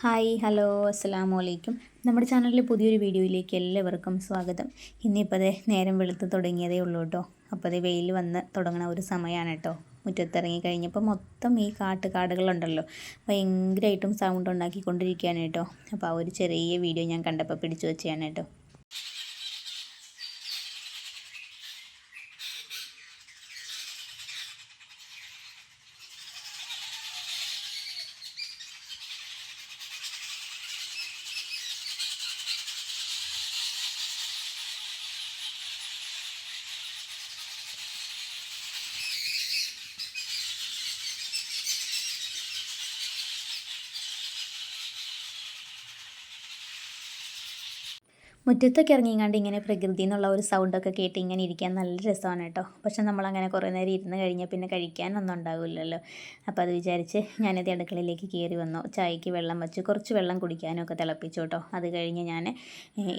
Hi hello അസ്സലാമു അലൈക്കും. നമ്മുടെ ചാനലിലെ പുതിയൊരു വീഡിയോയിലേക്ക് എല്ലാവർക്കും സ്വാഗതം. ഇന്നിപ്പോൾ ദേ നേരം വെളുത്ത് തുടങ്ങിയതേ ഉള്ളൂ കേട്ടോ. അപ്പോൾ അതേ വെയിൽ വന്ന് തുടങ്ങണ ഒരു സമയമാണ് കേട്ടോ. മുറ്റത്തിറങ്ങി കഴിഞ്ഞപ്പോൾ മൊത്തം ഈ കാടുകളുണ്ടല്ലോ, ഭയങ്കരമായിട്ടും സൗണ്ട് ഉണ്ടാക്കിക്കൊണ്ടിരിക്കുകയാണ് കേട്ടോ. അപ്പോൾ ആ ഒരു ചെറിയ വീഡിയോ ഞാൻ കണ്ടപ്പോൾ പിടിച്ചു വെച്ചതാണ് കേട്ടോ. മുറ്റത്തൊക്കെ ഇറങ്ങിങ്ങാണ്ട് ഇങ്ങനെ പ്രകൃതി എന്നുള്ള ഒരു സൗണ്ടൊക്കെ കേട്ട് ഇങ്ങനെ ഇരിക്കാൻ നല്ല രസമാണ് കേട്ടോ. പക്ഷെ നമ്മളങ്ങനെ കുറേ നേരം ഇരുന്ന് കഴിഞ്ഞാൽ പിന്നെ കഴിക്കാനൊന്നും ഉണ്ടാവില്ലല്ലോ. അപ്പോൾ അത് വിചാരിച്ച് ഞാനത് അടുക്കളയിലേക്ക് കയറി വന്നു. ചായക്ക് വെള്ളം വെച്ച് കുറച്ച് വെള്ളം കുടിക്കാനും ഒക്കെ തിളപ്പിച്ചു കേട്ടോ. അത് കഴിഞ്ഞ് ഞാൻ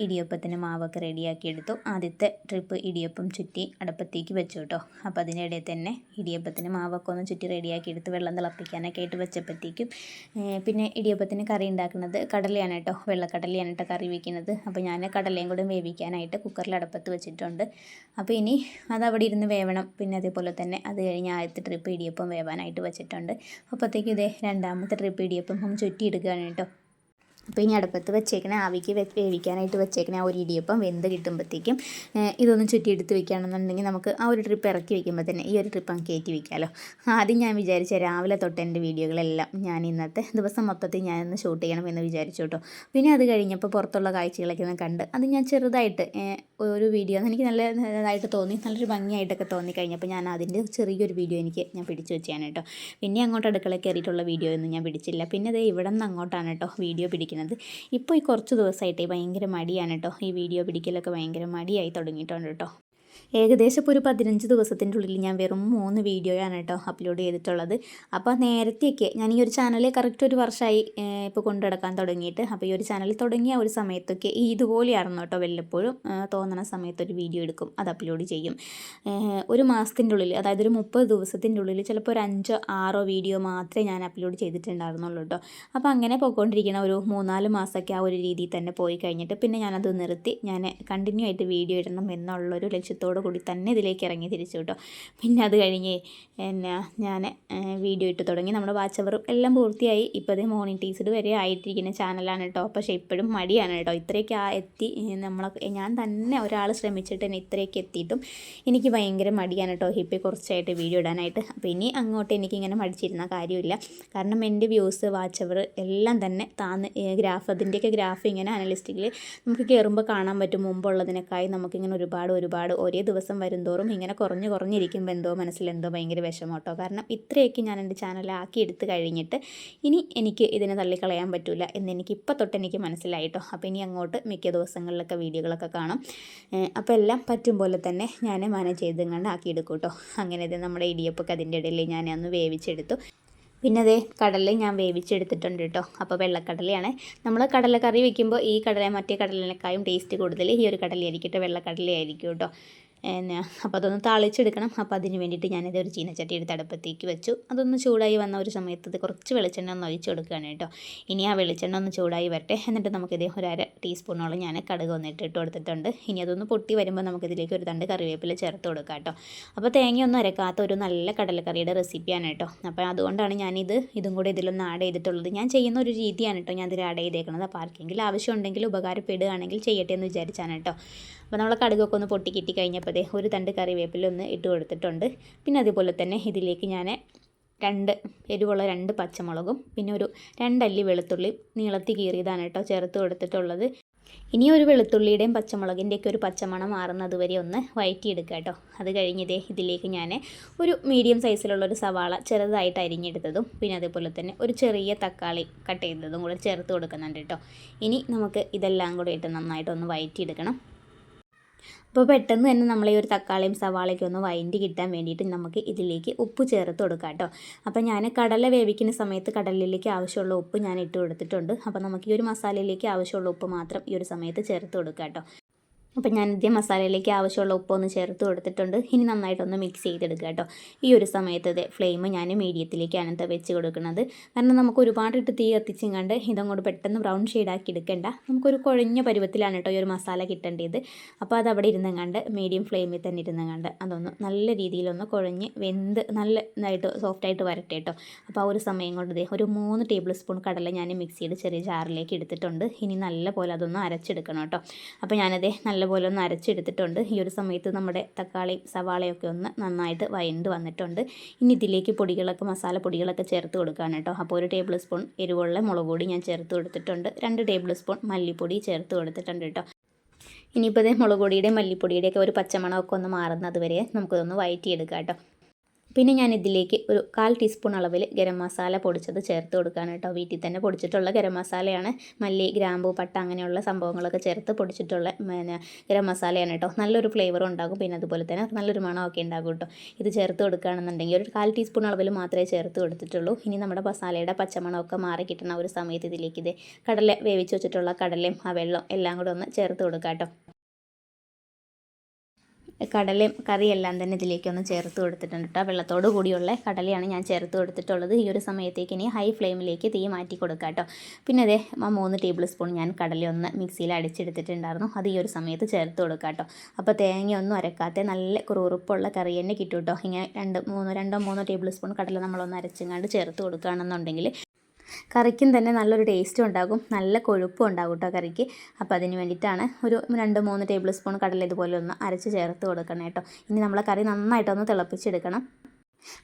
ഇടിയപ്പത്തിന് മാവൊക്കെ റെഡിയാക്കി എടുത്തു. ആദ്യത്തെ ട്രിപ്പ് ഇടിയപ്പം ചുറ്റി അടുപ്പത്തേക്ക് വെച്ചു കേട്ടോ. അപ്പോൾ അതിനിടയിൽ തന്നെ ഇടിയപ്പത്തിന് മാവൊക്കെ ഒന്ന് ചുറ്റി റെഡിയാക്കി എടുത്ത് വെള്ളം തിളപ്പിക്കാനൊക്കെ ആയിട്ട് വെച്ചപ്പോഴത്തേക്കും പിന്നെ ഇടിയപ്പത്തിന് കറി ഉണ്ടാക്കുന്നത് കടലയാണ് കേട്ടോ. വെള്ളക്കടലയാണ് കേട്ടോ കറി വയ്ക്കുന്നത്. അപ്പോൾ ഞാൻ കടലയും കൂടെ വേവിക്കാനായിട്ട് കുക്കറിൽ അടുപ്പത്ത് വെച്ചിട്ടുണ്ട്. അപ്പോൾ ഇനി അതവിടെ ഇരുന്ന് വേവണം. പിന്നെ അതേപോലെ തന്നെ അത് കഴിഞ്ഞ് ആദ്യത്തെ ട്രിപ്പ് ഇടിയപ്പം വേവാനായിട്ട് വെച്ചിട്ടുണ്ട്. അപ്പോഴത്തേക്കും ഇതേ രണ്ടാമത്തെ ട്രിപ്പ് ഇടിയപ്പം ചുറ്റിയെടുക്കുകയാണ് കേട്ടോ. അപ്പോൾ ഇനി അടുപ്പത്ത് വെച്ചേക്കണേ ആവിക്ക് വേവിക്കാനായിട്ട് വെച്ചേക്കണേ ആ ഒരു ഇടിയപ്പം വെന്ത് കിട്ടുമ്പോഴത്തേക്കും ഇതൊന്നും ചുറ്റിയെടുത്ത് വെക്കുകയാണെന്നുണ്ടെങ്കിൽ നമുക്ക് ആ ഒരു ട്രിപ്പ് ഇറക്കി വെക്കുമ്പോൾ തന്നെ ഈ ഒരു ട്രിപ്പ് അങ്ങ് കയറ്റി വയ്ക്കാമല്ലോ. ആദ്യം ഞാൻ വിചാരിച്ച രാവിലെ തൊട്ട് എൻ്റെ വീഡിയോകളെല്ലാം ഞാൻ ഇന്നത്തെ ദിവസം മൊത്തത്തിൽ ഞാനൊന്ന് ഷൂട്ട് ചെയ്യണം എന്ന് വിചാരിച്ചു കേട്ടോ. പിന്നെ അത് കഴിഞ്ഞപ്പോൾ പുറത്തുള്ള കാഴ്ചകളൊക്കെ ഒന്ന് കണ്ട് അത് ഞാൻ ചെറുതായിട്ട് ഒരു വീഡിയോ എനിക്ക് നല്ലതായിട്ട് തോന്നി, നല്ലൊരു ഭംഗിയായിട്ടൊക്കെ തോന്നിക്കഴിഞ്ഞപ്പോൾ ഞാൻ അതിൻ്റെ ചെറിയൊരു വീഡിയോ ഞാൻ പിടിച്ചു വെച്ചാണ് കേട്ടോ. പിന്നെ അങ്ങോട്ട് അടുക്കളയിൽ കയറിയിട്ടുള്ള വീഡിയോ ഒന്നും ഞാൻ പിടിച്ചില്ല. പിന്നെ അത് ഇവിടെ നിന്ന് അങ്ങോട്ടാണ് കേട്ടോ വീഡിയോ പിടിക്കുന്നത്. ഇപ്പോൾ ഈ കുറച്ച് ദിവസമായിട്ട് ഭയങ്കര മടിയാണ് കേട്ടോ. ഈ വീഡിയോ പിടിക്കലൊക്കെ ഭയങ്കര മടിയായി തുടങ്ങിയിട്ടുണ്ട് കേട്ടോ. ഏകദേശം ഇപ്പോൾ ഒരു 15 ദിവസത്തിൻ്റെ ഉള്ളിൽ ഞാൻ വെറും 3 വീഡിയോയാണ് കേട്ടോ അപ്ലോഡ് ചെയ്തിട്ടുള്ളത്. അപ്പോൾ നേരത്തെയൊക്കെ ഞാൻ ഈ ഒരു ചാനൽ കറക്റ്റ് ഒരു വർഷമായി ഇപ്പോൾ കൊണ്ടു നടക്കാൻ തുടങ്ങിയിട്ട്. അപ്പോൾ ഈ ഒരു ചാനൽ തുടങ്ങിയ ഒരു സമയത്തൊക്കെ ഇതുപോലെയായിരുന്നു കേട്ടോ. വല്ലപ്പോഴും തോന്നണ സമയത്തൊരു വീഡിയോ എടുക്കും, അത് അപ്ലോഡ് ചെയ്യും. ഒരു മാസത്തിൻ്റെ ഉള്ളിൽ, അതായത് ഒരു 30 ദിവസത്തിൻ്റെ ഉള്ളിൽ ചിലപ്പോൾ ഒരു 5-6 വീഡിയോ മാത്രമേ ഞാൻ അപ്ലോഡ് ചെയ്തിട്ടുണ്ടായിരുന്നുള്ളൂ കേട്ടോ. അപ്പോൾ അങ്ങനെ പോയിക്കൊണ്ടിരിക്കുന്ന ഒരു 3-4 മാസമൊക്കെ ആ ഒരു രീതിയിൽ തന്നെ പോയി കഴിഞ്ഞിട്ട് പിന്നെ ഞാനത് നിർത്തി. ഞാൻ കണ്ടിന്യൂ ആയിട്ട് വീഡിയോ ഇടണം എന്നുള്ളൊരു ലക്ഷ്യത്തോടു കൂടി തന്നെ ഇതിലേക്ക് ഇറങ്ങി തിരിച്ചു കേട്ടോ. പിന്നെ അത് കഴിഞ്ഞ് ഞാൻ വീഡിയോ ഇട്ട് തുടങ്ങി. നമ്മുടെ വാച്ച് അവർ എല്ലാം പൂർത്തിയായി. ഇപ്പോൾ അത് മോണിറ്റൈസ്ഡ് വരെ ആയിട്ടിരിക്കുന്ന ചാനലാണ് കേട്ടോ. പക്ഷേ ഇപ്പോഴും മടിയാണ് കേട്ടോ. ഇത്രയൊക്കെ എത്തി ഞാൻ തന്നെ ഒരാൾ ശ്രമിച്ചിട്ട് തന്നെ ഇത്രയൊക്കെ എത്തിയിട്ടും എനിക്ക് ഭയങ്കര മടിയാണ് കേട്ടോ ഇപ്പോൾ കുറച്ചായിട്ട് വീഡിയോ ഇടാനായിട്ട്. അപ്പോൾ ഇനി അങ്ങോട്ട് എനിക്കിങ്ങനെ മടിച്ചിരുന്ന കാര്യമില്ല. കാരണം എൻ്റെ വ്യൂസ് വാച്ച് അവർ എല്ലാം തന്നെ അതിൻ്റെയൊക്കെ ഗ്രാഫ് ഇങ്ങനെ അനലിസ്റ്റിക്കിൽ നമുക്ക് കയറുമ്പോൾ കാണാൻ പറ്റും. മുമ്പുള്ളതിനേക്കായി നമുക്കിങ്ങനെ ഒരുപാട് ഒരേ ദിവസം വരുംതോറും ഇങ്ങനെ കുറഞ്ഞിരിക്കുമ്പോൾ എന്തോ മനസ്സിലെന്തോ ഭയങ്കര വിഷമം കേട്ടോ. കാരണം ഇത്രയൊക്കെ ഞാൻ എൻ്റെ ചാനലാക്കി എടുത്ത് കഴിഞ്ഞിട്ട് ഇനി എനിക്ക് ഇതിനെ തള്ളിക്കളയാൻ പറ്റില്ല എന്നെനിക്ക് ഇപ്പോൾ തൊട്ട് എനിക്ക് മനസ്സിലായിട്ടോ. അപ്പോൾ ഇനി അങ്ങോട്ട് മിക്ക ദിവസങ്ങളിലൊക്കെ വീഡിയോകളൊക്കെ കാണും. അപ്പോൾ എല്ലാം പറ്റും പോലെ തന്നെ ഞാൻ മാനേജ് ചെയ്ത് ആക്കിയെടുക്കും കേട്ടോ. അങ്ങനെ നമ്മുടെ ഇടിയപ്പൊക്കെ അതിൻ്റെ ഇടയിൽ ഞാൻ അന്ന് വേവിച്ചെടുത്തു. പിന്നെ അതേ കടല ഞാൻ വേവിച്ചെടുത്തിട്ടുണ്ട് കേട്ടോ. അപ്പോൾ വെള്ളക്കടലയാണ്. നമ്മൾ കടലക്കറി വയ്ക്കുമ്പോൾ ഈ കടല മറ്റേ കടലിനേക്കാളും ടേസ്റ്റ് കൂടുതൽ ഈ ഒരു കടലയായിരിക്കും കേട്ടോ, വെള്ളക്കടലയായിരിക്കും കേട്ടോ. അപ്പോൾ അതൊന്ന് താളിച്ചെടുക്കണം. അപ്പോൾ അതിന് വേണ്ടിയിട്ട് ഞാനിത് ഒരു ചീനച്ചട്ടി എടുത്ത് അടുപ്പത്തേക്ക് വെച്ചു. അതൊന്ന് ചൂടായി വന്ന ഒരു സമയത്ത് കുറച്ച് വെളിച്ചെണ്ണ ഒന്ന് ഒഴിച്ച് കൊടുക്കുകയാണ് കേട്ടോ. ഇനി ആ വെളിച്ചെണ്ണ ഒന്ന് ചൂടായി വരട്ടെ. എന്നിട്ട് നമുക്കിതേ ഒരു 1/2 ടീസ്പൂണോളം ഞാൻ കടുക് ഇട്ട് കൊടുത്തിട്ടുണ്ട്. ഇനി അതൊന്ന് പൊട്ടി വരുമ്പോൾ നമുക്കിതിലേക്ക് ഒരു തണ്ട് കറിവേപ്പില ചേർത്ത് കൊടുക്കാം കേട്ടോ. അപ്പോൾ തേങ്ങയൊന്നും അരക്കാത്ത ഒരു നല്ല കടലക്കറിയുടെ റെസിപ്പിയാണ് കേട്ടോ. അപ്പോൾ അതുകൊണ്ടാണ് ഇതും കൂടെ ഇതിലൊന്ന് ആഡ് ചെയ്തിട്ടുള്ളത്. ഞാൻ ചെയ്യുന്ന ഒരു രീതിയാണ് കേട്ടോ ഞാൻ ഇതിൽ ആഡ് ചെയ്തേക്കുന്നത്. അപ്പോൾ ആർക്കെങ്കിലും ആവശ്യമുണ്ടെങ്കിൽ ഉപകാരപ്പെടുകയാണെങ്കിൽ ചെയ്യട്ടെ എന്ന് വിചാരിച്ചാണ് കേട്ടോ. അപ്പോൾ നമ്മൾ കടുകൊക്കെ ഒന്ന് പൊട്ടി കിട്ടി കഴിഞ്ഞപ്പോൾ ഒരു തണ്ട് കറിവേപ്പില ഒന്ന് ഇട്ട് കൊടുത്തിട്ടുണ്ട്. പിന്നെ അതുപോലെ തന്നെ ഇതിലേക്ക് ഞാൻ എരിവുള്ള 2 പച്ചമുളകും പിന്നെ ഒരു 2 അല്ലി വെളുത്തുള്ളി നീളത്തി കീറിയതാണ് കേട്ടോ ചേർത്ത് കൊടുത്തിട്ടുള്ളത്. ഇനി ഒരു വെളുത്തുള്ളിയുടെയും പച്ചമുളകിൻ്റെയൊക്കെ ഒരു പച്ചമണം മാറുന്നത് വരെ ഒന്ന് വഴറ്റിയെടുക്കുക കേട്ടോ. അത് കഴിഞ്ഞതേ ഇതിലേക്ക് ഞാൻ ഒരു മീഡിയം സൈസിലുള്ളൊരു സവാള ചെറുതായിട്ട് അരിഞ്ഞെടുത്തതും പിന്നെ അതേപോലെ തന്നെ ഒരു ചെറിയ തക്കാളി കട്ട് ചെയ്തതും കൂടെ ചേർത്ത് കൊടുക്കുന്നുണ്ട് കേട്ടോ. ഇനി നമുക്ക് ഇതെല്ലാം കൂടെ ഇട്ട് നന്നായിട്ടൊന്ന് വഴറ്റിയെടുക്കണം. അപ്പോൾ പെട്ടെന്ന് തന്നെ നമ്മൾ ഈ ഒരു തക്കാളിയും സവാളയൊക്കെ ഒന്ന് വഴറ്റി കിട്ടാൻ വേണ്ടിയിട്ട് നമുക്ക് ഇതിലേക്ക് ഉപ്പ് ചേർത്ത് കൊടുക്കാം കേട്ടോ. അപ്പോൾ ഞാൻ കടല വേവിക്കുന്ന സമയത്ത് കടലിലേക്ക് ആവശ്യമുള്ള ഉപ്പ് ഞാൻ ഇട്ട് കൊടുത്തിട്ടുണ്ട്. അപ്പോൾ നമുക്ക് ഈ ഒരു മസാലയിലേക്ക് ആവശ്യമുള്ള ഉപ്പ് മാത്രം ഈ ഒരു സമയത്ത് ചേർത്ത് കൊടുക്കാം കേട്ടോ. അപ്പോൾ ഞാൻ ഇതേ മസാലയിലേക്ക് ആവശ്യമുള്ള ഉപ്പൊന്ന് ചേർത്ത് കൊടുത്തിട്ടുണ്ട്. ഇനി നന്നായിട്ടൊന്ന് മിക്സ് ചെയ്തെടുക്കുക കേട്ടോ. ഈ ഒരു സമയത്ത് ഇത് ഫ്ലെയിം ഞാൻ മീഡിയത്തിലേക്കാണ് ഇത് വെച്ച് കൊടുക്കുന്നത്. കാരണം നമുക്ക് ഒരുപാട് ഇട്ട് തീ കത്തിച്ചിങ്ങാണ്ട് ഇതങ്ങോട്ട് പെട്ടെന്ന് ബ്രൗൺ ഷെയ്ഡാക്കി എടുക്കേണ്ട. നമുക്കൊരു കുഴഞ്ഞ പരുവത്തിലാണ് കേട്ടോ ഈ ഒരു മസാല കിട്ടേണ്ടത്. അപ്പോൾ അത് അവിടെ ഇരുന്നങ്ങാണ്ട് മീഡിയം ഫ്ലെയിമിൽ തന്നെ ഇരുന്നങ്ങാണ്ട് അതൊന്ന് നല്ല രീതിയിലൊന്ന് കുഴഞ്ഞ് വെന്ത് നല്ല ഇതായിട്ട് സോഫ്റ്റായിട്ട് വരട്ടെ കേട്ടോ. അപ്പോൾ ആ ഒരു സമയം കൊണ്ട് ഇതേ ഒരു 3 ടേബിൾ സ്പൂൺ കടല ഞാൻ മിക്സിയുടെ ചെറിയ ജാറിലേക്ക് എടുത്തിട്ടുണ്ട്. ഇനി നല്ല പോലെ അതൊന്ന് അരച്ചെടുക്കണം കേട്ടോ. അപ്പോൾ ഞാനതേ നല്ലപോലെ ഒന്ന് അരച്ചെടുത്തിട്ടുണ്ട്. ഈ ഒരു സമയത്ത് നമ്മുടെ തക്കാളിയും സവാളയൊക്കെ ഒന്ന് നന്നായിട്ട് വഴണ്ട് വന്നിട്ടുണ്ട്. ഇനി ഇതിലേക്ക് പൊടികളൊക്കെ മസാല പൊടികളൊക്കെ ചേർത്ത് കൊടുക്കുകയാണ് കേട്ടോ. അപ്പോൾ 1 ടേബിൾ സ്പൂൺ എരിവുള്ള മുളക് പൊടി ഞാൻ ചേർത്ത് കൊടുത്തിട്ടുണ്ട്. 2 ടേബിൾ സ്പൂൺ മല്ലിപ്പൊടി ചേർത്ത് കൊടുത്തിട്ടുണ്ട് കേട്ടോ. ഇനിയിപ്പോൾ ഇത് മുളക് പൊടിയുടെയും മല്ലിപ്പൊടിയുടെയൊക്കെ ഒരു പച്ചമണമൊക്കെ ഒന്ന് മാറുന്നത് വരെ നമുക്കിതൊന്ന് വഴറ്റിയെടുക്കാം കേട്ടോ. പിന്നെ ഞാൻ ഇതിലേക്ക് ഒരു 1/4 ടീസ്പൂൺ അളവിൽ ഗരം മസാല പൊടിച്ചത് ചേർത്ത് കൊടുക്കുകയാണ് കേട്ടോ. വീട്ടിൽ തന്നെ പൊടിച്ചിട്ടുള്ള ഗരം മസാലയാണ്. മല്ലി, ഗ്രാമ്പൂ, പട്ട അങ്ങനെയുള്ള സംഭവങ്ങളൊക്കെ ചേർത്ത് പൊടിച്ചിട്ടുള്ള ഗരം മസാലയാണ് കേട്ടോ. നല്ലൊരു ഫ്ലേവറും ഉണ്ടാകും. പിന്നെ അതുപോലെ തന്നെ നല്ലൊരു മണമൊക്കെ ഉണ്ടാകും കേട്ടോ. ഇത് ചേർത്ത് കൊടുക്കുകയാണെന്നുണ്ടെങ്കിൽ ഒരു 1/4 ടീസ്പൂൺ അളവിൽ മാത്രമേ ചേർത്ത് കൊടുത്തിട്ടുള്ളൂ. ഇനി നമ്മുടെ മസാലയുടെ പച്ചമണമൊക്കെ മാറി കിട്ടുന്ന ഒരു സമയത്ത് ഇതിലേക്ക് ഇത് കടല വേവിച്ച് വെച്ചിട്ടുള്ള കടലയും ആ വെള്ളം എല്ലാം കൂടെ ഒന്ന് ചേർത്ത് കൊടുക്കാം കേട്ടോ. കടലയും കറിയെല്ലാം തന്നെ ഇതിലേക്കൊന്ന് ചേർത്ത് കൊടുത്തിട്ടുണ്ട് കേട്ടോ. വെള്ളത്തോട് കൂടിയുള്ള കടലയാണ് ഞാൻ ചേർത്ത് കൊടുത്തിട്ടുള്ളത്. ഈ ഒരു സമയത്തേക്ക് ഇനി ഹൈ ഫ്ലെയിമിലേക്ക് തീ മാറ്റി കൊടുക്കുക കേട്ടോ. പിന്നെ അതേ 3 ടേബിൾ സ്പൂൺ ഞാൻ കടലയൊന്ന് മിക്സിയിൽ അടിച്ചെടുത്തിട്ടുണ്ടായിരുന്നു. അത് ഈ ഒരു സമയത്ത് ചേർത്ത് കൊടുക്കുക കേട്ടോ. അപ്പോൾ തേങ്ങയൊന്നും അരക്കാത്ത നല്ല കുറുകുറുപ്പുള്ള കറി തന്നെ കിട്ടും കേട്ടോ. ഇങ്ങനെ 2-3 ടേബിൾ സ്പൂൺ കടല നമ്മളൊന്ന് അരച്ചങ്ങാണ്ട് ചേർത്ത് കൊടുക്കുകയാണെന്നുണ്ടെങ്കിൽ കറിക്കും തന്നെ നല്ലൊരു ടേസ്റ്റും ഉണ്ടാകും, നല്ല കൊഴുപ്പും ഉണ്ടാകും കേട്ടോ കറിക്ക്. അപ്പോൾ അതിന് വേണ്ടിയിട്ടാണ് ഒരു 2-3 ടേബിൾ സ്പൂൺ കടല ഇതുപോലെ ഒന്ന് അരച്ച് ചേർത്ത് കൊടുക്കണം കേട്ടോ. ഇനി നമ്മളെ കറി നന്നായിട്ടൊന്ന് തിളപ്പിച്ചെടുക്കണം.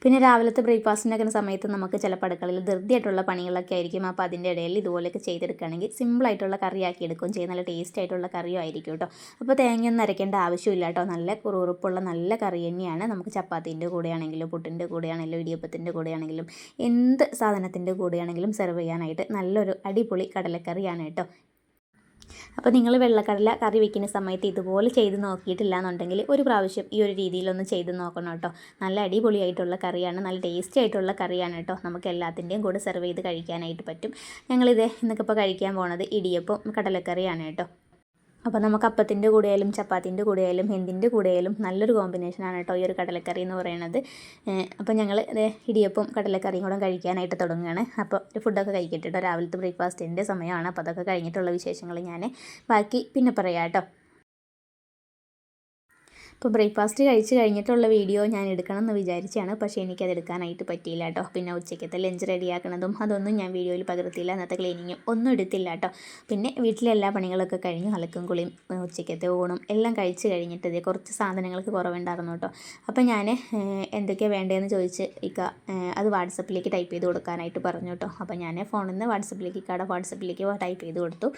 പിന്നെ രാവിലത്തെ ബ്രേക്ക്ഫാസ്റ്റിനൊക്കെ സമയത്ത് നമുക്ക് ചിലപ്പോൾ അടുക്കളയിൽ ധൃതിയായിട്ടുള്ള പണികളൊക്കെ ആയിരിക്കും. അപ്പോൾ അതിൻ്റെ ഇടയിൽ ഇതുപോലെയൊക്കെ ചെയ്തെടുക്കുകയാണെങ്കിൽ സിമ്പിളായിട്ടുള്ള കറിയാക്കി എടുക്കുകയും ചെയ്യും. നല്ല ടേസ്റ്റ് ആയിട്ടുള്ള കറിയും ആയിരിക്കും കേട്ടോ. അപ്പോൾ തേങ്ങയൊന്നും അരയ്ക്കേണ്ട ആവശ്യമില്ല കേട്ടോ. നല്ല കുറുകുറുപ്പുള്ള നല്ല കറി തന്നെയാണ്. നമുക്ക് ചപ്പാത്തീൻ്റെ കൂടെയാണെങ്കിലും പുട്ടിൻ്റെ കൂടെയാണെങ്കിലും ഇടിയപ്പത്തിൻ്റെ കൂടെയാണെങ്കിലും എന്ത് സാധനത്തിൻ്റെ കൂടെയാണെങ്കിലും സെർവ് ചെയ്യാനായിട്ട് നല്ലൊരു അടിപൊളി കടലക്കറിയാണ് കേട്ടോ. അപ്പോൾ നിങ്ങൾ വെള്ളക്കടല കറി വയ്ക്കുന്ന സമയത്ത് ഇതുപോലെ ചെയ്ത് നോക്കിയിട്ടില്ല എന്നുണ്ടെങ്കിൽ ഒരു പ്രാവശ്യം ഈ ഒരു രീതിയിലൊന്ന് ചെയ്ത് നോക്കണം കേട്ടോ. നല്ല അടിപൊളിയായിട്ടുള്ള കറിയാണ്, നല്ല ടേസ്റ്റി ആയിട്ടുള്ള കറിയാണ് കേട്ടോ. നമുക്ക് എല്ലാത്തിൻ്റെയും കൂടെ സെർവ് ചെയ്ത് കഴിക്കാനായിട്ട് പറ്റും. ഞങ്ങളിത് ഇന്നൊക്കെ കഴിക്കാൻ പോണത് ഇടിയപ്പം കടലക്കറിയാണ് കേട്ടോ. അപ്പോൾ നമുക്ക് അപ്പത്തിൻ്റെ കൂടെയായാലും ചപ്പാത്തിൻ്റെ കൂടെയായാലും എന്തിൻ്റെ കൂടെയായാലും നല്ലൊരു കോമ്പിനേഷനാണ് കേട്ടോ ഈ ഒരു കടലക്കറി എന്ന് പറയുന്നത്. അപ്പോൾ ഞങ്ങൾ ഇടിയപ്പം കടലക്കറിയും കൂടെ കഴിക്കാനായിട്ട് തുടങ്ങുകയാണ്. അപ്പോൾ ഒരു ഫുഡൊക്കെ കഴിക്കട്ടെ കേട്ടോ. രാവിലത്തെ ബ്രേക്ക്ഫാസ്റ്റിൻ്റെ സമയമാണ്. അപ്പോൾ അതൊക്കെ കഴിഞ്ഞിട്ടുള്ള വിശേഷങ്ങൾ ഞാൻ ബാക്കി പിന്നെ പറയാം കേട്ടോ. അപ്പോൾ ബ്രേക്ക്ഫാസ്റ്റ് കഴിച്ച് കഴിഞ്ഞിട്ടുള്ള വീഡിയോ ഞാൻ എടുക്കണം എന്ന് വിചാരിച്ചാണ്. പക്ഷേ എനിക്കത് എടുക്കാനായിട്ട് പറ്റിയില്ല കേട്ടോ. പിന്നെ ഉച്ചയ്ക്കത്തെ ലഞ്ച് റെഡിയാക്കണതും അതൊന്നും ഞാൻ വീഡിയോയിൽ പകർത്തിയില്ല. അന്നത്തെ ക്ലീനിങ്ങും ഒന്നും എടുത്തില്ല കേട്ടോ. പിന്നെ വീട്ടിലെ എല്ലാ പണികളൊക്കെ കഴിഞ്ഞു, അലക്കും കുളിയും ഉച്ചയ്ക്കത്തെ ഊണും എല്ലാം കഴിച്ച് കഴിഞ്ഞിട്ട് ഇത് കുറച്ച് സാധനങ്ങൾക്ക് കുറവുണ്ടായിരുന്നു കേട്ടോ. അപ്പോൾ ഞാൻ എന്തൊക്കെയാണ് വേണ്ടതെന്ന് ചോദിച്ച് അത് വാട്സപ്പിലേക്ക് ടൈപ്പ് ചെയ്ത് കൊടുക്കാനായിട്ട് പറഞ്ഞു കേട്ടോ. അപ്പോൾ ഞാൻ ഫോണിൽ നിന്ന് വാട്സപ്പിലേക്ക് ടൈപ്പ് ചെയ്ത് കൊടുത്തു.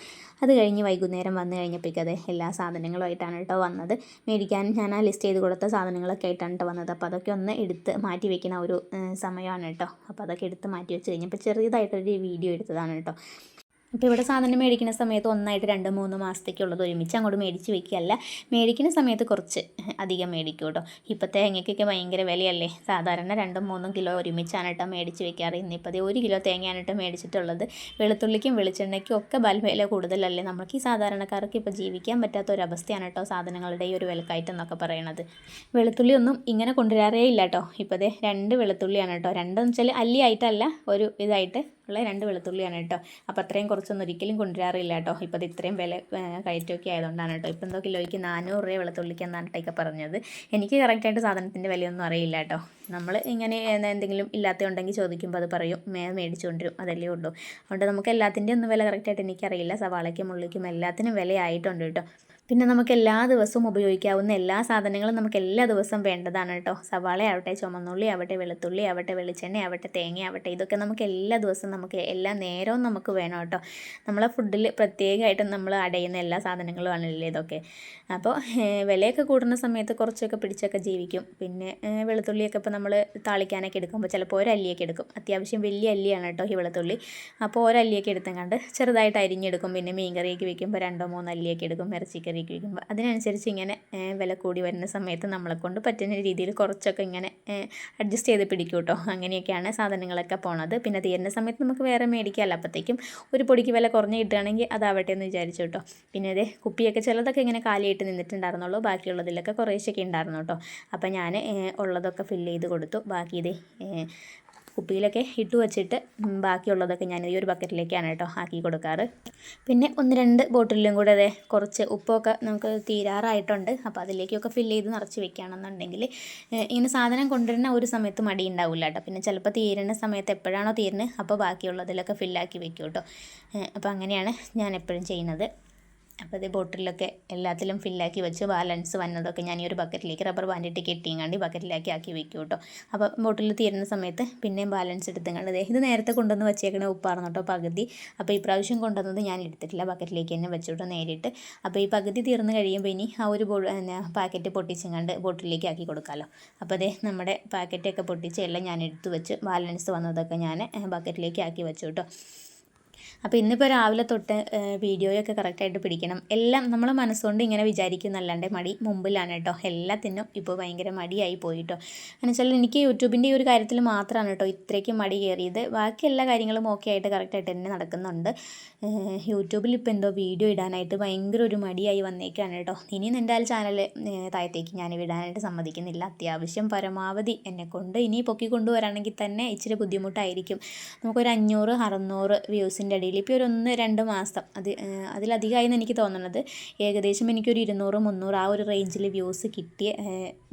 അത് കഴിഞ്ഞ് വൈകുന്നേരം വന്നു കഴിഞ്ഞപ്പോഴേക്കത് എല്ലാ സാധനങ്ങളുമായിട്ടാണ് കേട്ടോ വന്നത്. മേടിക്കാൻ ഞാൻ ലിസ്റ്റ് ചെയ്ത് കൊടുത്ത സാധനങ്ങളൊക്കെ ആയിട്ടാണ് കേട്ടോ വന്നത്. അപ്പോൾ അതൊക്കെ ഒന്ന് എടുത്ത് മാറ്റി വയ്ക്കുന്ന ഒരു സമയമാണ് കേട്ടോ. അപ്പോൾ അതൊക്കെ എടുത്ത് മാറ്റി വെച്ച് കഴിഞ്ഞപ്പോൾ ചെറിയതായിട്ടൊരു വീഡിയോ എടുത്തതാണ് കേട്ടോ. അപ്പോൾ ഇവിടെ സാധനം മേടിക്കുന്ന സമയത്ത് ഒന്നായിട്ട് 2-3 മാസത്തേക്കുള്ളത് ഒരുമിച്ച് അങ്ങോട്ട് മേടിച്ച് വയ്ക്കുകയല്ല. മേടിക്കുന്ന സമയത്ത് കുറച്ച് അധികം മേടിക്കും കേട്ടോ. ഇപ്പോൾ തേങ്ങയ്ക്കൊക്കെ ഭയങ്കര വിലയല്ലേ. സാധാരണ 2-3 കിലോ ഒരുമിച്ചാണ് കേട്ടോ മേടിച്ച് വയ്ക്കാറ്. ഇന്നിപ്പോൾ 1 കിലോ തേങ്ങയാണ് കേട്ടോ മേടിച്ചിട്ടുള്ളത്. വെളുത്തുള്ളിക്കും വെളിച്ചെണ്ണയ്ക്കും ഒക്കെ വില കൂടുതലല്ലേ. നമുക്ക് ഈ സാധാരണക്കാർക്ക് ഇപ്പോൾ ജീവിക്കാൻ പറ്റാത്ത ഒരവസ്ഥയാണ് കേട്ടോ സാധനങ്ങളുടെ ഈ ഒരു വിലക്കയറ്റം എന്നൊക്കെ പറയണത്. വെളുത്തുള്ളി ഒന്നും ഇങ്ങനെ കൊണ്ടുവരാറേ ഇല്ല കേട്ടോ. ഇപ്പോൾ 2 വെളുത്തുള്ളിയാണ് കേട്ടോ. 2 എന്ന് വെച്ചാൽ അല്ലിയായിട്ടല്ല, ഒരു ഇതായിട്ട് ഉള്ള 2 വെളുത്തുള്ളിയാണ് കേട്ടോ. അപ്പോൾ അത്രയും കുറച്ചൊന്നും ഒരിക്കലും കൊണ്ടുവരാറില്ല കേട്ടോ. ഇപ്പോൾ അത് ഇത്രയും വില കയറ്റമൊക്കെ ആയതുകൊണ്ടാണ് കേട്ടോ. ഇപ്പോൾ എന്തോ കിലോയ്ക്ക് 400 രൂപ വെളുത്തുള്ളിക്ക് എന്നാണ് കേട്ടോ പറഞ്ഞത്. എനിക്ക് കറക്റ്റായിട്ട് സാധനത്തിൻ്റെ വിലയൊന്നും അറിയില്ല കേട്ടോ. നമ്മൾ ഇങ്ങനെ എന്തെങ്കിലും ഇല്ലാത്തതുണ്ടെങ്കിൽ ചോദിക്കുമ്പോൾ അത് പറയും മേടിച്ചു കൊണ്ടുവരും, അതല്ലേ ഉള്ളൂ. അതുകൊണ്ട് നമുക്ക് എല്ലാത്തിൻ്റെയും ഒന്നും വില കറക്റ്റായിട്ട് എനിക്കറിയില്ല. സവാളയ്ക്കും ഉള്ളിക്കും എല്ലാത്തിനും വിലയായിട്ടുണ്ട് കേട്ടോ. പിന്നെ നമുക്ക് എല്ലാ ദിവസവും ഉപയോഗിക്കാവുന്ന എല്ലാ സാധനങ്ങളും നമുക്ക് എല്ലാ ദിവസവും വേണ്ടതാണ് കേട്ടോ. സവാള ആവട്ടെ, ചുമന്നുള്ളി ആവട്ടെ, വെളുത്തുള്ളി ആവട്ടെ, വെളിച്ചെണ്ണ ആവട്ടെ, തേങ്ങ ആവട്ടെ, ഇതൊക്കെ നമുക്ക് എല്ലാ ദിവസവും നമുക്ക് എല്ലാ നേരവും നമുക്ക് വേണം കേട്ടോ. നമ്മളെ ഫുഡിൽ പ്രത്യേകമായിട്ട് നമ്മൾ അടയുന്ന എല്ലാ സാധനങ്ങളും ആണല്ലേ ഇതൊക്കെ. അപ്പോൾ വിലയൊക്കെ കൂടുന്ന സമയത്ത് കുറച്ചൊക്കെ പിടിച്ചൊക്കെ ജീവിക്കും. പിന്നെ വെളുത്തുള്ളിയൊക്കെ ഇപ്പോൾ നമ്മൾ താളിക്കാനൊക്കെ എടുക്കുമ്പോൾ ചിലപ്പോൾ ഒരല്ലിയൊക്കെ എടുക്കും. അത്യാവശ്യം വലിയ അല്ലിയാണ് കേട്ടോ ഈ വെളുത്തുള്ളി. അപ്പോൾ ഒരല്ലിയൊക്കെ എടുത്തങ്ങാണ്ട് ചെറുതായിട്ട് അരിഞ്ഞെടുക്കും. പിന്നെ മീൻ കറിയൊക്കെ വയ്ക്കുമ്പോൾ 2-3 അല്ലിയൊക്കെ എടുക്കും. ഇറച്ചിക്കറി ബക്കറ്റിലേക്ക് വയ്ക്കുമ്പോൾ അതിനനുസരിച്ച് ഇങ്ങനെ വില കൂടി വരുന്ന സമയത്ത് നമ്മളെക്കൊണ്ട് പറ്റുന്ന രീതിയിൽ കുറച്ചൊക്കെ ഇങ്ങനെ അഡ്ജസ്റ്റ് ചെയ്ത് പിടിക്കും കേട്ടോ. അങ്ങനെയൊക്കെയാണ് സാധനങ്ങളൊക്കെ പോണത്. പിന്നെ തീരുന്ന സമയത്ത് നമുക്ക് വേറെ മേടിക്കാമല്ലോ, അപ്പോഴത്തേക്കും ഒരു പൊടിക്ക് വില കുറഞ്ഞ് കിട്ടുകയാണെങ്കിൽ അതാവട്ടെ എന്ന് വിചാരിച്ചു കേട്ടോ. പിന്നെ അതേ കുപ്പിയൊക്കെ ചിലതൊക്കെ ഇങ്ങനെ കാലിയായിട്ട് നിന്നിട്ടുണ്ടായിരുന്നുള്ളൂ, ബാക്കിയുള്ളതിലൊക്കെ കുറേശ്ശൊക്കെ ഉണ്ടായിരുന്നു കേട്ടോ. അപ്പോൾ ഞാൻ ഉള്ളതൊക്കെ ഫില്ല് ചെയ്ത് കൊടുത്തു. ബാക്കി ഇതേ കുപ്പിയിലൊക്കെ ഇട്ട് വെച്ചിട്ട് ബാക്കിയുള്ളതൊക്കെ ഞാൻ ഈ ഒരു ബക്കറ്റിലേക്കാണ് കേട്ടോ ആക്കി കൊടുക്കാറ്. പിന്നെ 1-2 ബോട്ടിലും കൂടെ അതെ കുറച്ച് ഉപ്പൊക്കെ നമുക്ക് തീരാറായിട്ടുണ്ട്. അപ്പോൾ അതിലേക്കൊക്കെ ഫില്ല് ചെയ്ത് നിറച്ച് വെക്കുകയാണെന്നുണ്ടെങ്കിൽ ഇങ്ങനെ സാധനം കൊണ്ടുവരുന്ന ഒരു സമയത്ത് മടി ഉണ്ടാവില്ല കേട്ടോ. പിന്നെ ചിലപ്പോൾ തീരുന്ന സമയത്ത് എപ്പോഴാണോ തീരുന്നത് അപ്പോൾ ബാക്കിയുള്ളതിലൊക്കെ ഫില്ലാക്കി വെക്കും കേട്ടോ. അപ്പോൾ അങ്ങനെയാണ് ഞാൻ എപ്പോഴും ചെയ്യുന്നത്. അപ്പോൾ ഇത് ബോട്ടിലൊക്കെ എല്ലാത്തിലും ഫില്ലാക്കി വെച്ച് ബാലൻസ് വന്നതൊക്കെ ഞാൻ ഈ ഒരു ബക്കറ്റിലേക്ക് റബ്ബർ ബാൻഡിട്ട് കെട്ടിങ്ങാണ്ട് ബക്കറ്റിലാക്കി ആക്കി വെക്കും കേട്ടോ. അപ്പോൾ ബോട്ടിൽ തീരുന്ന സമയത്ത് പിന്നെയും ബാലൻസ് എടുത്തുകൊണ്ട് ഇത് നേരത്തെ കൊണ്ടുവന്ന് വെച്ചേക്കണ ഉപ്പായിരുന്നു കേട്ടോ പകുതി. അപ്പോൾ ഈ പ്രാവശ്യം കൊണ്ടുവന്നത് ഞാൻ എടുത്തിട്ടില്ല, ബക്കറ്റിലേക്ക് തന്നെ വെച്ചു കേട്ടോ നേരിട്ട്. അപ്പോൾ ഈ പകുതി തീർന്ന് കഴിയുമ്പോൾ ഇനി ആ ഒരു പാക്കറ്റ് പൊട്ടിച്ചങ്ങാണ്ട് ബോട്ടിലേക്ക് ആക്കി കൊടുക്കാമല്ലോ. അപ്പോൾ അതേ നമ്മുടെ പാക്കറ്റൊക്കെ പൊട്ടിച്ച് എല്ലാം ഞാൻ എടുത്തു വെച്ച് ബാലൻസ് വന്നതൊക്കെ ഞാൻ ബക്കറ്റിലേക്ക് ആക്കി വെച്ചു കേട്ടോ. അപ്പോൾ ഇന്നിപ്പോൾ രാവിലെ തൊട്ട് വീഡിയോയൊക്കെ കറക്റ്റായിട്ട് പിടിക്കണം എല്ലാം നമ്മൾ മനസ്സുകൊണ്ട് ഇങ്ങനെ വിചാരിക്കുന്നല്ലാണ്ട് മടി മുമ്പിലാണ് കേട്ടോ. എല്ലാത്തിനും ഇപ്പോൾ ഭയങ്കര മടിയായി പോയിട്ടോ. എന്ന് വെച്ചാൽ എനിക്ക് യൂട്യൂബിൻ്റെ ഈ ഒരു കാര്യത്തിൽ മാത്രമാണ് കേട്ടോ ഇത്രയ്ക്ക് മടി കയറിയത്. ബാക്കി എല്ലാ കാര്യങ്ങളും ഓക്കെ ആയിട്ട് കറക്റ്റായിട്ട് തന്നെ നടക്കുന്നുണ്ട്. യൂട്യൂബിൽ ഇപ്പോൾ എന്തോ വീഡിയോ ഇടാനായിട്ട് ഭയങ്കര ഒരു മടിയായി വന്നേക്കാണ് കേട്ടോ. ഇനിയും എൻ്റെ ആ ചാനൽ താഴത്തേക്ക് ഞാൻ വിടാനായിട്ട് സമ്മതിക്കുന്നില്ല. അത്യാവശ്യം പരമാവധി എന്നെക്കൊണ്ട് ഇനി പൊക്കി കൊണ്ടുവരാണെങ്കിൽ തന്നെ ഇച്ചിരി ബുദ്ധിമുട്ടായിരിക്കും. നമുക്കൊരു 500-600 വ്യൂസിൻ്റെ ഇടയിൽ ഇപ്പോൾ ഒരു 1-2 മാസം അതിലധികമായി എന്ന് എനിക്ക് തോന്നുന്നത്. ഏകദേശം എനിക്കൊരു 200-300 ആ ഒരു റേഞ്ചിൽ വ്യൂസ് കിട്ടിയ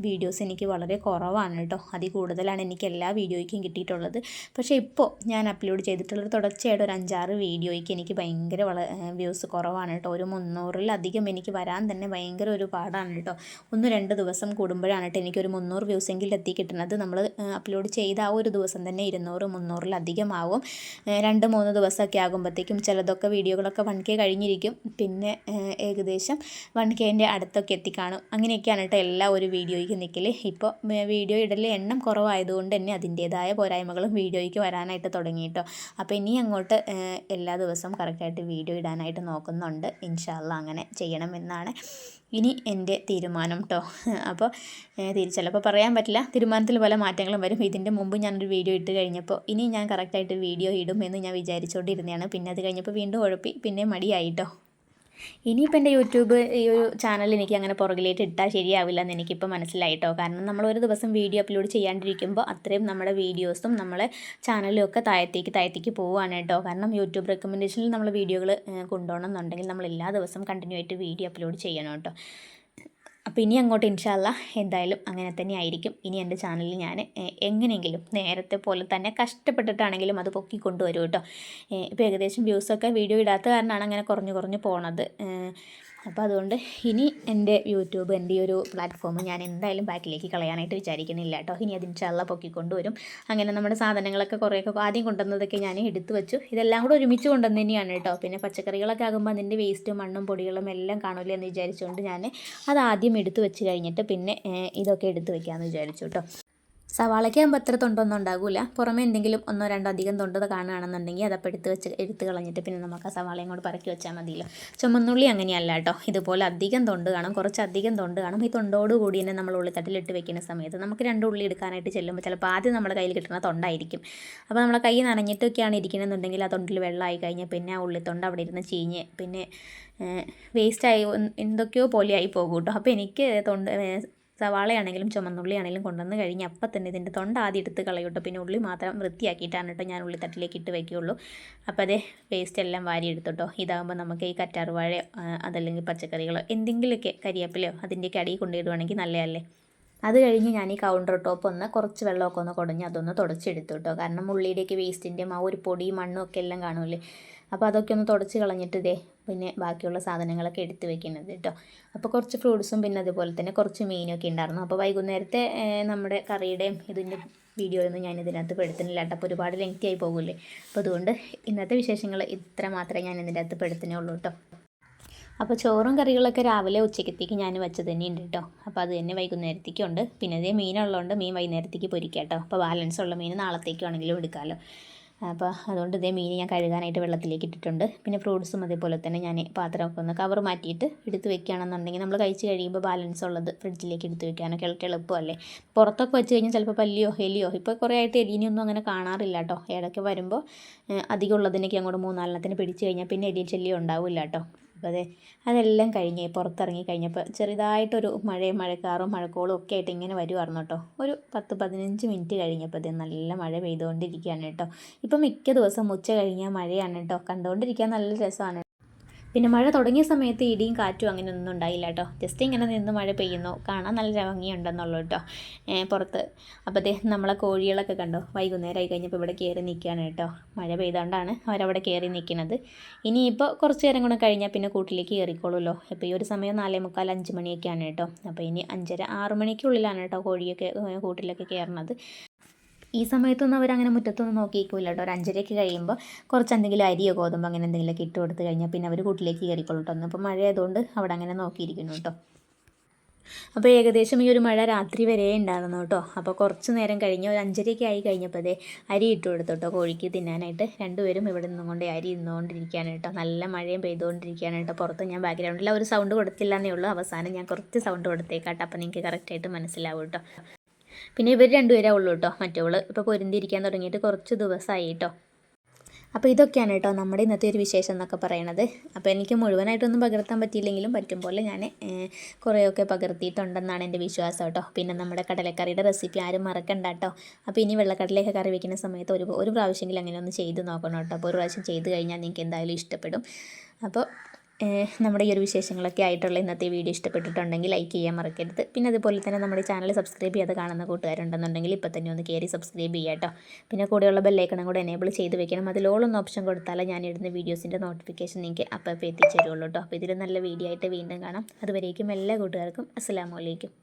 വീഡിയോസ് എനിക്ക് വളരെ കുറവാണ് കേട്ടോ. അതിൽ കൂടുതലാണ് എനിക്ക് എല്ലാ വീഡിയോയ്ക്കും കിട്ടിയിട്ടുള്ളത്. പക്ഷേ ഇപ്പോൾ ഞാൻ അപ്ലോഡ് ചെയ്തിട്ടുള്ളത് തുടർച്ചയായിട്ട് ഒരു 5-6 വീഡിയോയ്ക്ക് എനിക്ക് ഭയങ്കര വ്യൂസ് കുറവാണ് കേട്ടോ. ഒരു 300-ലധികം എനിക്ക് വരാൻ തന്നെ ഭയങ്കര ഒരു പാടാണ് കേട്ടോ. 1-2 ദിവസം കൂടുമ്പോഴാണ് കേട്ടോ എനിക്കൊരു 300 വ്യൂസെങ്കിലും എത്തി കിട്ടുന്നത്. നമ്മൾ അപ്ലോഡ് ചെയ്ത ആ ഒരു ദിവസം തന്നെ 200-300-ലധികം ആവും. 2-3 ദിവസമൊക്കെ ആകുമ്പോഴത്തേക്കും ചിലതൊക്കെ വീഡിയോകളൊക്കെ 1K കഴിഞ്ഞിരിക്കും. പിന്നെ ഏകദേശം 1Kൻ്റെ അടുത്തൊക്കെ എത്തിക്കാണും. അങ്ങനെയൊക്കെയാണ് കേട്ടോ എല്ലാ ഒരു വീഡിയോയ്ക്ക് നിൽക്കൽ. ഇപ്പോൾ വീഡിയോ ഇടൽ എണ്ണം കുറവായതുകൊണ്ട് തന്നെ അതിൻ്റേതായ പോരായ്മകളും വീഡിയോയ്ക്ക് വരാനായിട്ട് തുടങ്ങി കേട്ടോ. അപ്പോൾ ഇനി അങ്ങോട്ട് എല്ലാ ദിവസവും കറക്റ്റായിട്ട് വീഡിയോ ഇടാനായിട്ട് നോക്കുന്നുണ്ട്. ഇൻഷാ അല്ലാഹ് അങ്ങനെ ചെയ്യണമെന്നാണ് ഇനി എൻ്റെ തീരുമാനം കേട്ടോ. അപ്പോൾ ചിലപ്പോൾ പറയാൻ പറ്റില്ല, തീരുമാനത്തിൽ പല മാറ്റങ്ങളും വരും. ഇതിൻ്റെ മുമ്പ് ഞാനൊരു വീഡിയോ ഇട്ട് കഴിഞ്ഞപ്പോൾ ഇനി ഞാൻ കറക്റ്റായിട്ട് വീഡിയോ ഇടും എന്ന് ഞാൻ വിചാരിച്ചുകൊണ്ടിരുന്നതാണ്. പിന്നെ അത് കഴിഞ്ഞപ്പോൾ വീണ്ടും ഉഴപ്പി, പിന്നെ മടിയായിട്ടോ. ഇനിയിപ്പോൾ എൻ്റെ യൂട്യൂബ് ഈ ഒരു ചാനൽ എനിക്ക് അങ്ങനെ പുറകിലേക്ക് ഇട്ടാൽ ശരിയാവില്ല എന്ന് എനിക്കിപ്പോൾ മനസ്സിലായിട്ടോ. കാരണം നമ്മൾ ഒരു ദിവസം വീഡിയോ അപ്ലോഡ് ചെയ്യാണ്ടിരിക്കുമ്പോൾ അത്രയും നമ്മുടെ വീഡിയോസും നമ്മളെ ചാനലും ഒക്കെ താഴത്തേക്ക് പോവുകയാണ് കേട്ടോ. കാരണം യൂട്യൂബ് റെക്കമെൻഡേഷനിൽ നമ്മൾ വീഡിയോകൾ കൊണ്ടുപോകണം എന്നുണ്ടെങ്കിൽ നമ്മൾ എല്ലാ ദിവസവും കണ്ടിന്യൂ ആയിട്ട് വീഡിയോ അപ്ലോഡ് ചെയ്യണം കേട്ടോ. അപ്പോൾ ഇനി അങ്ങോട്ട് ഇൻഷാ അല്ലാഹ് എന്തായാലും അങ്ങനെ തന്നെ ആയിരിക്കും. ഇനി എൻ്റെ ചാനലിൽ ഞാൻ എങ്ങനെയെങ്കിലും നേരത്തെ പോലെ തന്നെ കഷ്ടപ്പെട്ടിട്ടാണെങ്കിലും അത് പൊക്കിക്കൊണ്ടുവരും കേട്ടോ. ഇപ്പോൾ ഏകദേശം വ്യൂസൊക്കെ വീഡിയോ ഇടാത്ത കാരണമാണ് അങ്ങനെ കുറഞ്ഞു പോണത്. അപ്പോൾ അതുകൊണ്ട് ഇനി എൻ്റെ യൂട്യൂബ് എൻ്റെ ഈ ഒരു പ്ലാറ്റ്ഫോം ഞാൻ എന്തായാലും ബാക്കിലേക്ക് കളയാനായിട്ട് വിചാരിക്കുന്നില്ല കേട്ടോ. ഇനി അത് ഇൻഷാ അല്ലാഹ് പൊക്കിക്കൊണ്ടുവരും. അങ്ങനെ നമ്മുടെ സാധനങ്ങളൊക്കെ കുറേയൊക്കെ ആദ്യം കൊണ്ടുവന്നതൊക്കെ ഞാൻ എടുത്തു വെച്ചു. ഇതെല്ലാം കൂടെ ഒരുമിച്ച് കൊണ്ടുവന്ന് തന്നെയാണ് കേട്ടോ. പിന്നെ പച്ചക്കറികളൊക്കെ ആകുമ്പോൾ അതിൻ്റെ വേസ്റ്റും മണ്ണും പൊടികളും എല്ലാം കാണില്ല എന്ന് വിചാരിച്ചുകൊണ്ട് ഞാൻ അത് ആദ്യം എടുത്ത് വെച്ച് കഴിഞ്ഞിട്ട് പിന്നെ ഇതൊക്കെ എടുത്ത് വെക്കാമെന്ന് വിചാരിച്ചു കേട്ടോ. സവാളയ്ക്കാകുമ്പോൾ അത്ര തൊണ്ടൊന്നും ഉണ്ടാകില്ല. പുറമെ എന്തെങ്കിലും 1-2 അധികം തൊണ്ട് കാണുകയാണെന്നുണ്ടെങ്കിൽ അതപ്പോൾ എടുത്ത് കളഞ്ഞിട്ട് പിന്നെ നമുക്ക് ആ സവാളയും കൂടെ പറക്കി വെച്ചാൽ മതിയല്ലോ. ചുമന്നുള്ളി അങ്ങനെയല്ല കേട്ടോ. ഇതുപോലെ അധികം തൊണ്ട് കാണും, കുറച്ചധികം തൊണ്ട് കാണും. ഈ തൊണ്ടോട് കൂടി തന്നെ നമ്മൾ ഉള്ളിത്തട്ടിലിട്ട് വെക്കുന്ന സമയത്ത് നമുക്ക് 2 ഉള്ളി എടുക്കാനായിട്ട് ചെല്ലുമ്പോൾ ചിലപ്പോൾ ആദ്യം നമ്മുടെ കയ്യിൽ കിട്ടുന്ന തൊണ്ടായിരിക്കും. അപ്പോൾ നമ്മളെ കൈ നനഞ്ഞിട്ടൊക്കെയാണ് ഇരിക്കണമെന്നുണ്ടെങ്കിൽ ആ തൊണ്ടിൽ വെള്ളമായി കഴിഞ്ഞാൽ പിന്നെ ആ ഉള്ളിത്തൊണ്ട് അവിടെ ഇരുന്ന് ചീഞ്ഞ് പിന്നെ വേസ്റ്റായി എന്തൊക്കെയോ പോലെയായി പോകും കേട്ടോ. അപ്പോൾ എനിക്ക് സവാളയാണെങ്കിലും ചുമന്നുള്ളിയാണെങ്കിലും കൊണ്ടുവന്ന് കഴിഞ്ഞ് അപ്പം തന്നെ ഇതിൻ്റെ തൊണ്ട ആദ്യം എടുത്ത് കളയും കേട്ടോ. പിന്നെ ഉള്ളി മാത്രം വൃത്തിയാക്കിയിട്ടാണ് കേട്ടോ ഞാൻ ഉള്ളിത്തട്ടിലേക്ക് ഇട്ട് വയ്ക്കുകയുള്ളൂ. അപ്പോൾ അതേ വേസ്റ്റ് എല്ലാം വാരി എടുത്തോട്ടോ. ഇതാകുമ്പോൾ നമുക്ക് ഈ കറ്റാർവാഴയോ അതല്ലെങ്കിൽ പച്ചക്കറികളോ എന്തെങ്കിലുമൊക്കെ കരിയേപ്പിലയോ അതിൻ്റെയൊക്കെ അടിയിൽ കൊണ്ടിടുവാണെങ്കിൽ നല്ലതല്ലേ. അത് കഴിഞ്ഞ് ഞാൻ ഈ കൗണ്ടർ ടോപ്പ് കുറച്ച് വെള്ളമൊക്കെ കുടഞ്ഞ് അതൊന്ന് തുടച്ചെടുത്തു കേട്ടോ. കാരണം ഉള്ളിയുടെയൊക്കെ വേസ്റ്റിൻ്റെയും ആ ഒരു പൊടി മണ്ണും ഒക്കെ എല്ലാം കാണുമല്ലേ. അപ്പോൾ അതൊക്കെ ഒന്ന് തുടച്ച് കളഞ്ഞിട്ട് പിന്നെ ബാക്കിയുള്ള സാധനങ്ങളൊക്കെ എടുത്ത് വെക്കുന്നത് കേട്ടോ. അപ്പോൾ കുറച്ച് ഫ്രൂട്ട്സും പിന്നെ അതുപോലെ തന്നെ കുറച്ച് മീനൊക്കെ ഉണ്ടായിരുന്നു. അപ്പോൾ വൈകുന്നേരത്തെ നമ്മുടെ കറിയുടെയും ഇതിൻ്റെ വീഡിയോ ഒന്നും ഞാൻ ഇതിനകത്ത് പെടുത്തുന്നില്ല കേട്ടോ. അപ്പോൾ ഒരുപാട് ലെങ്തി ആയി പോകില്ലേ. അപ്പോൾ അതുകൊണ്ട് ഇന്നത്തെ വിശേഷങ്ങൾ ഇത്ര മാത്രമേ ഞാൻ ഇതിൻ്റെ അകത്ത് പെടുത്തുന്നുള്ളൂ കേട്ടോ. അപ്പോൾ ചോറും കറികളൊക്കെ രാവിലെ ഉച്ചക്കത്തേക്ക് ഞാൻ വെച്ചത് തന്നെ ഉണ്ട് കേട്ടോ. അപ്പോൾ അത് തന്നെ വൈകുന്നേരത്തേക്കും ഉണ്ട്. പിന്നെ മീനുള്ളതുകൊണ്ട് മീൻ വൈകുന്നേരത്തേക്ക് പൊരിക്കാം കേട്ടോ. അപ്പോൾ ബാലൻസ് ഉള്ള മീൻ നാളത്തേക്കാണെങ്കിലും എടുക്കാമല്ലോ. അപ്പോൾ അതുകൊണ്ട് ഇതേ മീൻ ഞാൻ കഴുകാനായിട്ട് വെള്ളത്തിലേക്ക് ഇട്ടിട്ടുണ്ട്. പിന്നെ ഫ്രൂട്ട്സും അതേപോലെ തന്നെ ഞാൻ പാത്രമൊക്കെ ഒന്ന് കവർ മാറ്റിയിട്ട് എടുത്ത് വെക്കുകയാണെന്നുണ്ടെങ്കിൽ നമ്മൾ കഴിച്ച് കഴിയുമ്പോൾ ബാലൻസ് ഉള്ളത് ഫ്രിഡ്ജിലേക്ക് എടുത്ത് വെക്കാനൊക്കെ എളുപ്പമല്ലേ. പുറത്തൊക്കെ വെച്ച് കഴിഞ്ഞാൽ ചിലപ്പോൾ പല്ലിയോ എലിയോ, ഇപ്പോൾ കുറേ ആയിട്ട് എലീനെയൊന്നും അങ്ങനെ കാണാറില്ല കേട്ടോ. ഇടയ്ക്ക് വരുമ്പോൾ അധികം ഉള്ളതിനൊക്കെ അങ്ങോട്ട് 3-4 പിടിച്ച് കഴിഞ്ഞാൽ പിന്നെ എലി ശല്യം ഉണ്ടാവില്ല കേട്ടോ. അപ്പോൾ അതെല്ലാം കഴിഞ്ഞ് പുറത്തിറങ്ങി കഴിഞ്ഞപ്പോൾ ചെറുതായിട്ടൊരു മഴക്കാറും മഴക്കോളും ഒക്കെ ആയിട്ട് ഇങ്ങനെ വരുമായിരുന്നു കേട്ടോ. ഒരു 10-15 മിനിറ്റ് കഴിഞ്ഞപ്പോൾ നല്ല മഴ പെയ്തുകൊണ്ടിരിക്കുകയാണ് കേട്ടോ. ഇപ്പം മിക്ക ദിവസം ഉച്ച കഴിഞ്ഞാൽ മഴയാണ് കേട്ടോ. കണ്ടുകൊണ്ടിരിക്കാൻ നല്ല രസമാണ്. പിന്നെ മഴ തുടങ്ങിയ സമയത്ത് ഇടിയും കാറ്റും അങ്ങനെ ഒന്നും ഉണ്ടായില്ല കേട്ടോ. ജസ്റ്റ് ഇങ്ങനെ നിന്ന് മഴ പെയ്യുന്നു, കാണാൻ നല്ല ഭംഗിയുണ്ടെന്നുള്ളൂ കേട്ടോ പുറത്ത്. അപ്പോൾ നമ്മളെ കോഴികളൊക്കെ കണ്ടോ, വൈകുന്നേരമായി കഴിഞ്ഞപ്പോൾ ഇവിടെ കയറി നിൽക്കുകയാണ് കേട്ടോ. മഴ പെയ്തുകൊണ്ടാണ് അവരവിടെ കയറി നിൽക്കുന്നത്. ഇനിയിപ്പോൾ കുറച്ച് നേരം കൂടെ കഴിഞ്ഞാൽ പിന്നെ കൂട്ടിലേക്ക് കയറിക്കോളുമല്ലോ. ഇപ്പോൾ ഈ ഒരു സമയം 4:45-5 മണിയൊക്കെയാണ് കേട്ടോ. അപ്പോൾ ഇനി 5:30-6 മണിക്കുള്ളിലാണ് കേട്ടോ കോഴിയൊക്കെ കൂട്ടിലൊക്കെ കയറുന്നത്. ഈ സമയത്തൊന്നും അവരങ്ങനെ മുറ്റത്തൊന്നും നോക്കിയിരിക്കില്ല കേട്ടോ. ഒരു 5:30 കഴിയുമ്പോൾ കുറച്ച് എന്തെങ്കിലും അരിയോ ഗോതമ്പോ അങ്ങനെ എന്തെങ്കിലുമൊക്കെ ഇട്ട് കൊടുത്ത് കഴിഞ്ഞാൽ പിന്നെ അവർ കൂട്ടിലേക്ക് കയറിക്കോളും കേട്ടോ. അപ്പോൾ മഴ ആയതുകൊണ്ട് അവിടെ അങ്ങനെ നോക്കിയിരിക്കുന്നു കേട്ടോ. അപ്പോൾ ഏകദേശം ഈ ഒരു മഴ രാത്രി വരെ ഉണ്ടായിരുന്നു കേട്ടോ. അപ്പോൾ കുറച്ച് നേരം കഴിഞ്ഞ് ഒരു 5:30 ആയി കഴിഞ്ഞപ്പോൾ അരി ഇട്ട് കൊടുത്തു കേട്ടോ കോഴിക്ക് തിന്നാനായിട്ട്. രണ്ടുപേരും ഇവിടെ നിന്നുകൊണ്ട് അരി തിന്നുകൊണ്ടിരിക്കുകയാണ് കേട്ടോ. നല്ല മഴയും പെയ്തുകൊണ്ടിരിക്കുകയാണ് കേട്ടോ. പുറത്ത് ഞാൻ ബാക്ക്ഗ്രൗണ്ടിൽ ഒരു സൗണ്ട് കൊടുത്തില്ല എന്നേ ഉള്ളൂ. അവസാനം ഞാൻ കുറച്ച് സൗണ്ട് കൊടുത്തേക്കാട്ടോ. അപ്പോൾ നിങ്ങൾക്ക് കറക്റ്റായിട്ട് മനസ്സിലാവും കേട്ടോ. പിന്നെ ഇവർ രണ്ടുപേരേ ഉള്ളൂ കേട്ടോ. മറ്റവള് ഇപ്പോൾ പൊരുന്തിരിക്കാൻ തുടങ്ങിയിട്ട് കുറച്ച് ദിവസമായി കേട്ടോ. അപ്പോൾ ഇതൊക്കെയാണ് കേട്ടോ നമ്മുടെ ഇന്നത്തെ ഒരു വിശേഷം എന്നൊക്കെ പറയണത്. അപ്പോൾ എനിക്ക് മുഴുവനായിട്ടൊന്നും പകർത്താൻ പറ്റിയില്ലെങ്കിലും പറ്റും പോലെ ഞാൻ കുറേയൊക്കെ പകർത്തിയിട്ടുണ്ടെന്നാണ് എൻ്റെ വിശ്വാസം കേട്ടോ. പിന്നെ നമ്മുടെ കടലക്കറിയുടെ റെസിപ്പി ആരും മറക്കണ്ട കേട്ടോ. അപ്പോൾ ഇനി വെള്ളക്കടലയൊക്കെ കറി വയ്ക്കുന്ന സമയത്ത് ഒരു പ്രാവശ്യമെങ്കിലും അങ്ങനെ ഒന്ന് ചെയ്ത് നോക്കണം കേട്ടോ. അപ്പോൾ ഒരു പ്രാവശ്യം ചെയ്ത് കഴിഞ്ഞാൽ നിങ്ങൾക്ക് എന്തായാലും ഇഷ്ടപ്പെടും. അപ്പോൾ നമ്മുടെ ഈ ഒരു വിശേഷങ്ങളൊക്കെ ആയിട്ടുള്ള ഇന്നത്തെ വീഡിയോ ഇഷ്ടപ്പെട്ടിട്ടുണ്ടെങ്കിൽ ലൈക്ക് ചെയ്യാൻ മറക്കരുത്. പിന്നെ അതുപോലെ തന്നെ നമ്മുടെ ചാനൽ സബ്സ്ക്രൈബ് ചെയ്യാതെ കാണുന്ന കൂട്ടുകാരുണ്ടെന്നുണ്ടെങ്കിൽ ഇപ്പോൾ തന്നെ ഒന്ന് കയറി സബ്സ്ക്രൈബ് ചെയ്യുക കേട്ടോ. പിന്നെ കൂടെയുള്ള ബെല്ലൈക്കണം കൂടെ എനേബിൾ ചെയ്ത് വെക്കണം. അതിൽ ഓൾ എന്ന ഓപ്ഷൻ കൊടുത്താൽ ഞാൻ ഇടുന്ന വീഡിയോസിൻ്റെ നോട്ടിഫിക്കേഷൻ നിങ്ങൾക്ക് അപ്പോൾ എത്തിച്ചേരുള്ളൂ കേട്ടോ. അപ്പോൾ ഇതിൽ നല്ല വീഡിയോ ആയിട്ട് വീണ്ടും കാണാം. അതുവരേക്കും എല്ലാ കൂട്ടുകാർക്കും അസ്സലാമു അലൈക്കും.